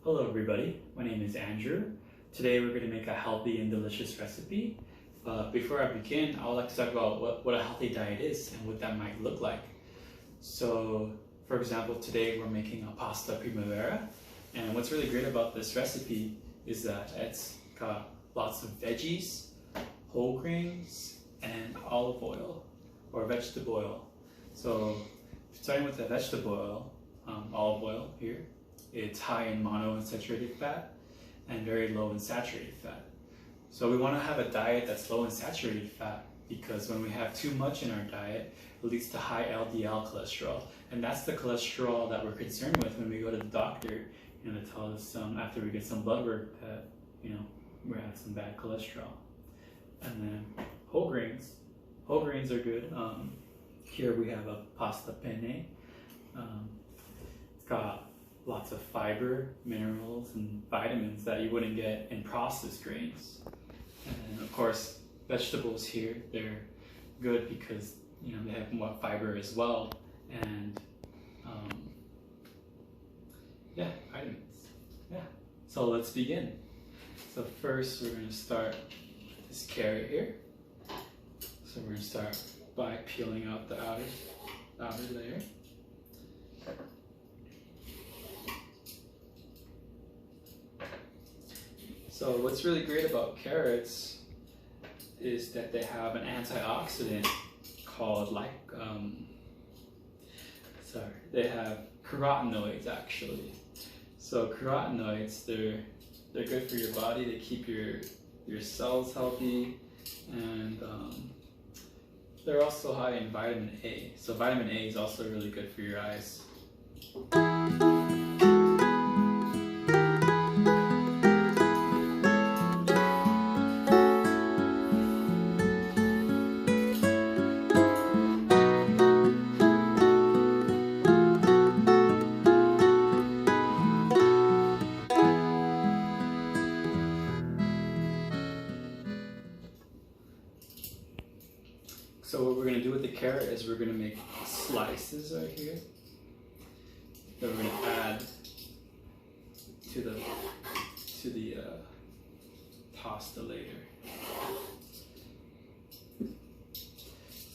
Hello everybody, my name is Andrew. Today we're going to make a healthy and delicious recipe. But before I begin, I would like to talk about what a healthy diet is and what that might look like. So, for example, today we're making a pasta Primavera. And what's really great about this recipe is that it's got lots of veggies, whole grains, and olive oil, or vegetable oil. So, starting with the vegetable oil, olive oil here, it's high in monounsaturated fat and very low in saturated fat. So we want to have a diet that's low in saturated fat because when we have too much in our diet, it leads to high LDL cholesterol. And that's the cholesterol that we're concerned with when we go to the doctor and they tell us after we get some blood work that, we have some bad cholesterol. And then whole grains. Whole grains are good. Here we have a pasta penne. It's got lots of fiber, minerals, and vitamins that you wouldn't get in processed grains. And of course, vegetables here, they're good because they have more fiber as well, and vitamins. So let's begin. So first we're going to start this carrot here. So we're going to start by peeling out the outer layer. So what's really great about carrots is that they have an antioxidant called they have carotenoids actually. So carotenoids, they're good for your body. They keep your cells healthy, and they're also high in vitamin A. So vitamin A is also really good for your eyes. So what we're going to do with the carrot is we're going to make slices right here that we're going to add to the pasta later. So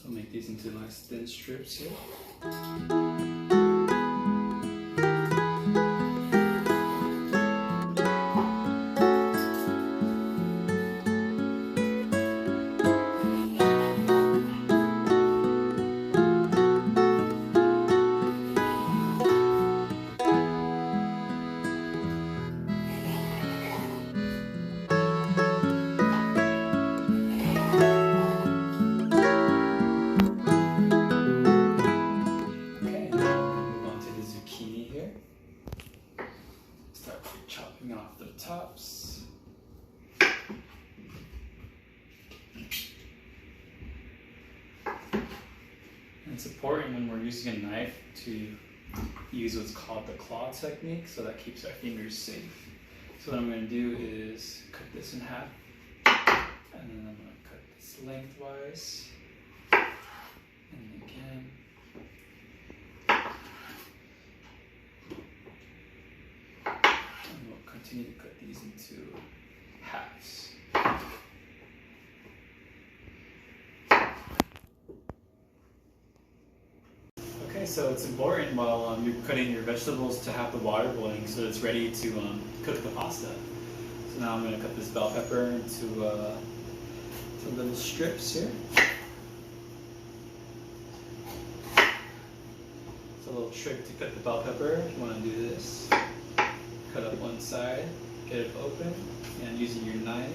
I'll make these into nice thin strips here. Off the tops. And it's important when we're using a knife to use what's called the claw technique, so that keeps our fingers safe. So what I'm going to do is cut this in half, and then I'm going to cut this lengthwise, and again. Continue to cut these into halves. Okay, so it's important while you're cutting your vegetables to have the water boiling so it's ready to cook the pasta. So now I'm going to cut this bell pepper into little strips here. It's a little trick to cut the bell pepper. You want to do this. Cut up one side, get it open, and using your knife,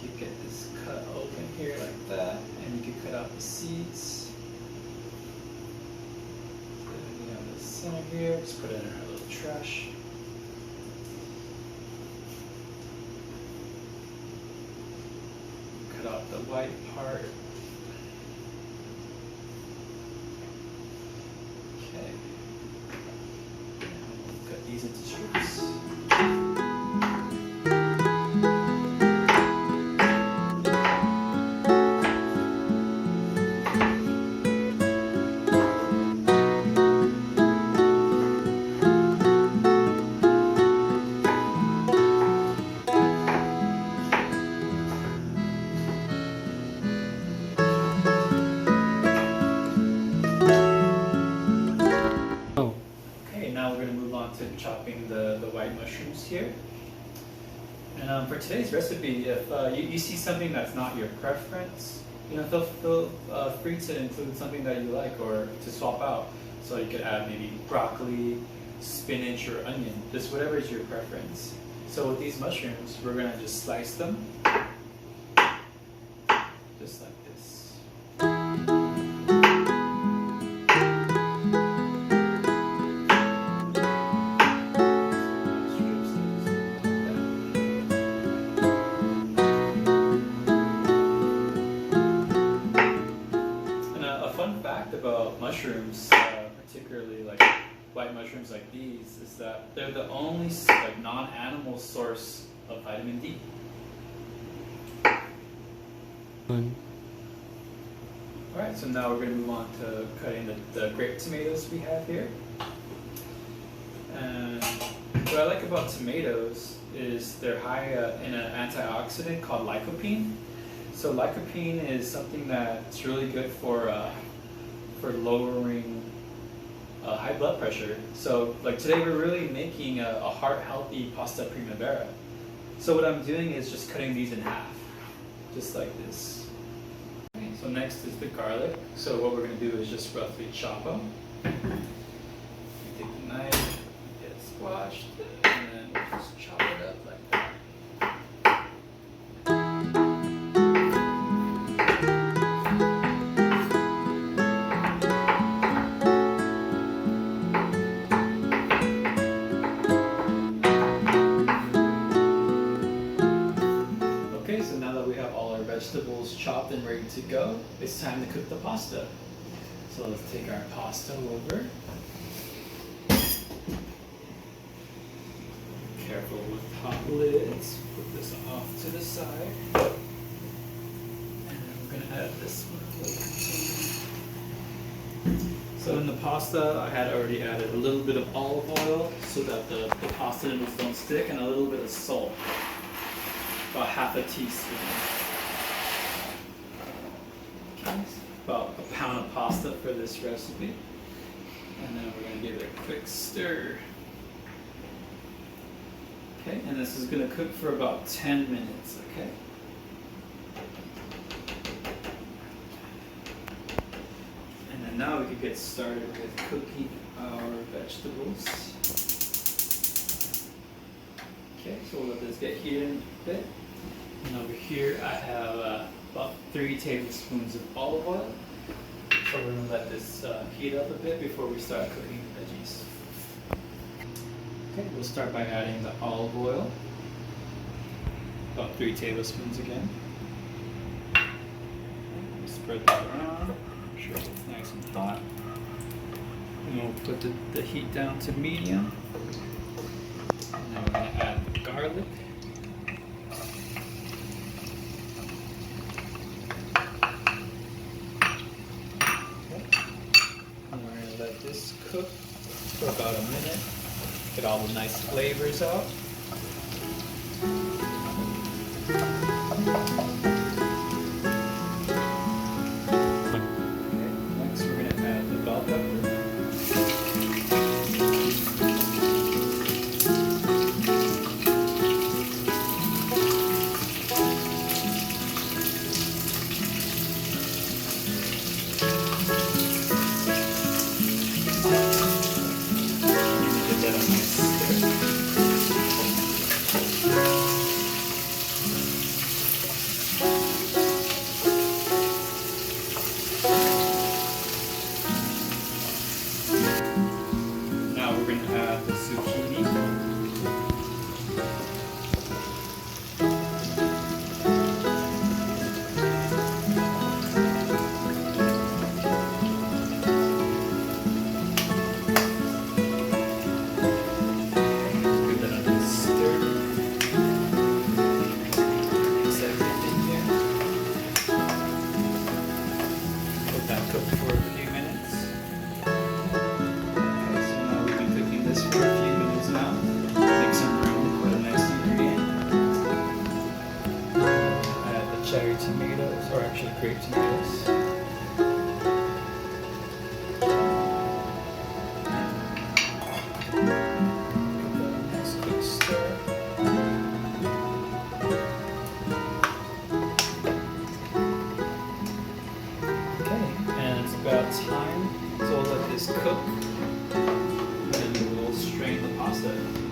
you can get this cut open here like that, and you can cut out the seeds. Then we have the center here, just put it in our little trash. Cut out the white part. Okay. Cut these into strips. chopping the white mushrooms here. And for today's recipe, if you see something that's not your preference, feel free to include something that you like or to swap out. So you could add maybe broccoli, spinach, or onion, just whatever is your preference. So with these mushrooms, we're gonna just slice them, just like this. And a fun fact about mushrooms, particularly like white mushrooms like these, is that they're the only non-animal source of vitamin D. Alright, so now we're going to move on to cutting the grape tomatoes we have here. And what I like about tomatoes is they're high in an antioxidant called lycopene. So lycopene is something that's really good for lowering high blood pressure. So like today we're really making a heart-healthy pasta primavera. So what I'm doing is just cutting these in half, just like this. Okay, so next is the garlic. So what we're going to do is just roughly chop them. You take the knife, get it squashed, and then we'll just chop it up like that. So now that we have all our vegetables chopped and ready to go, it's time to cook the pasta. So let's take our pasta over. Careful with hot lids. Put this off to the side. And then we're going to add this one. So in the pasta, I had already added a little bit of olive oil so that the pasta noodles don't stick, and a little bit of salt. About half a teaspoon. Okay, about a pound of pasta for this recipe. And then we're going to give it a quick stir. Okay, and this is going to cook for about 10 minutes, okay? And then now we can get started with cooking our vegetables. Okay, so we'll let this get heated in a bit. And over here I have about 3 tablespoons of olive oil. So we're going to let this heat up a bit before we start cooking the veggies. Okay, we'll start by adding the olive oil. About 3 tablespoons again. Spread that around. Make sure it's nice and hot. And we'll put the heat down to medium. And then we're going to add the garlic. Let this cook for about a minute. Get all the nice flavors out. Okay, next we're going to add the bell pepper. Now we're going to add the zucchini. Give that a nice stir. Mix everything here. Let that cook for a few minutes. For a few minutes now. Make some room for the next ingredient. Add the cherry tomatoes, or actually grape tomatoes.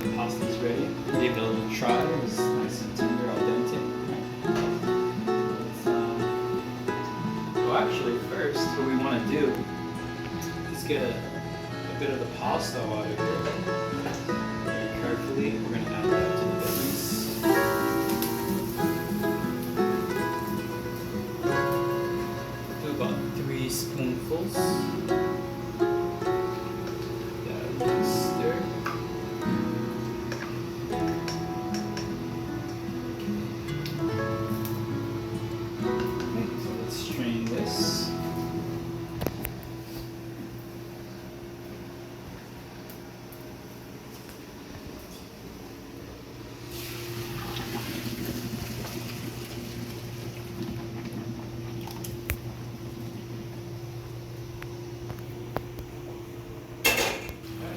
The pasta is ready. Gave it a little try. It was nice and tender, al dente. Well, actually, first, what we want to do is get a bit of the pasta out of here. Very carefully, we're going to add that to the veggies. Do about 3 spoonfuls. Stir. Okay, so let's strain this.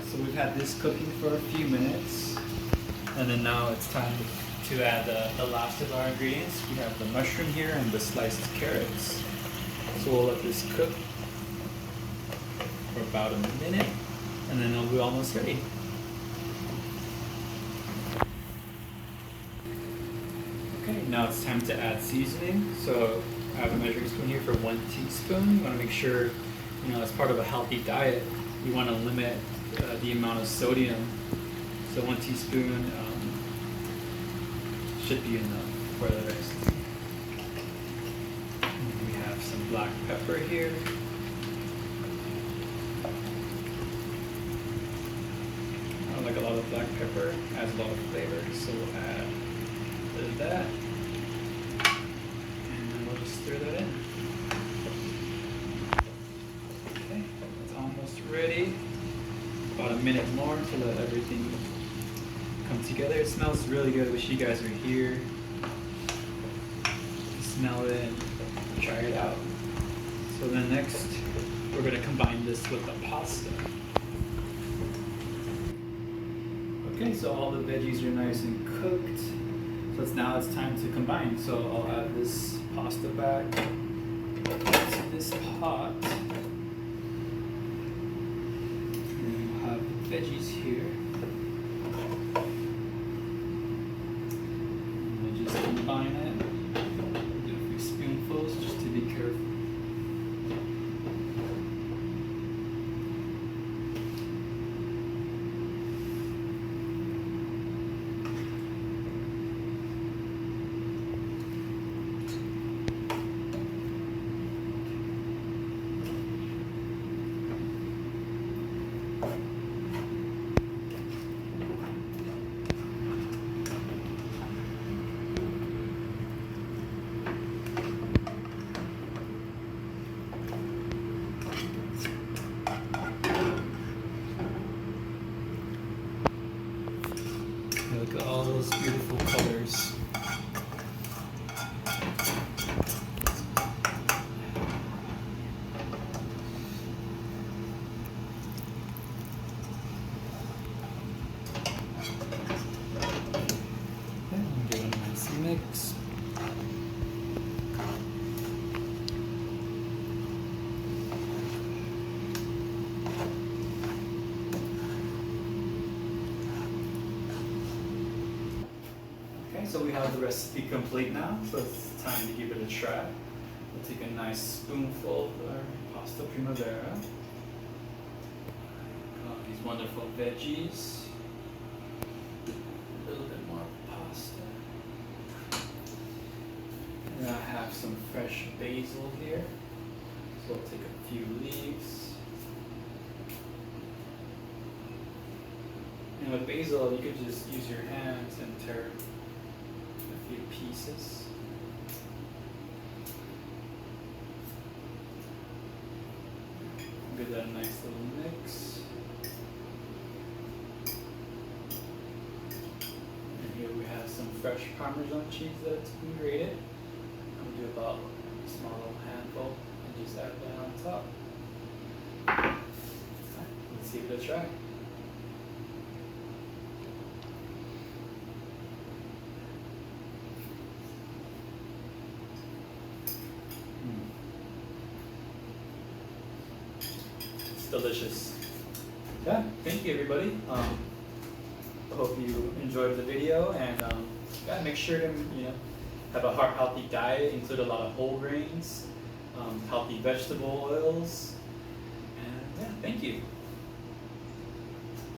So we've had this cooking for a few minutes, and then now it's time to add the last of our ingredients. We have the mushroom here and the sliced carrots. So we'll let this cook for about a minute, and then it'll be almost ready. Okay, now it's time to add seasoning. So I have a measuring spoon here for 1 teaspoon. You want to make sure, as part of a healthy diet, you want to limit the amount of sodium. So 1 teaspoon should be enough for the rest. And we have some black pepper here. I like a lot of black pepper, adds a lot of flavor, so we'll add a bit of that. And then we'll just stir that in. Okay, it's almost ready. About a minute more to let everything come together. It smells really good. Wish you guys were here. Smell it and try it out. So then next, we're going to combine this with the pasta. Okay, so all the veggies are nice and cooked. So now it's time to combine. So I'll add this pasta back to this pot. Veggies here. And we'll just combine it. Do a few spoonfuls just to be careful. Look at all those beautiful colors. Okay, give it a nice mix. So we have the recipe complete now, so it's time to give it a try. We'll take a nice spoonful of our pasta Primavera. These wonderful veggies. A little bit more pasta. And I have some fresh basil here. So we'll take a few leaves. And with basil, you could just use your hands and tear pieces. Give that a nice little mix. And here we have some fresh Parmesan cheese that's been grated. I'm going to do about a small little handful and just add that on top. Let's give it a try. Delicious. Yeah, thank you everybody. hope you enjoyed the video, and yeah, make sure to have a heart healthy diet, include a lot of whole grains, healthy vegetable oils, and yeah, thank you.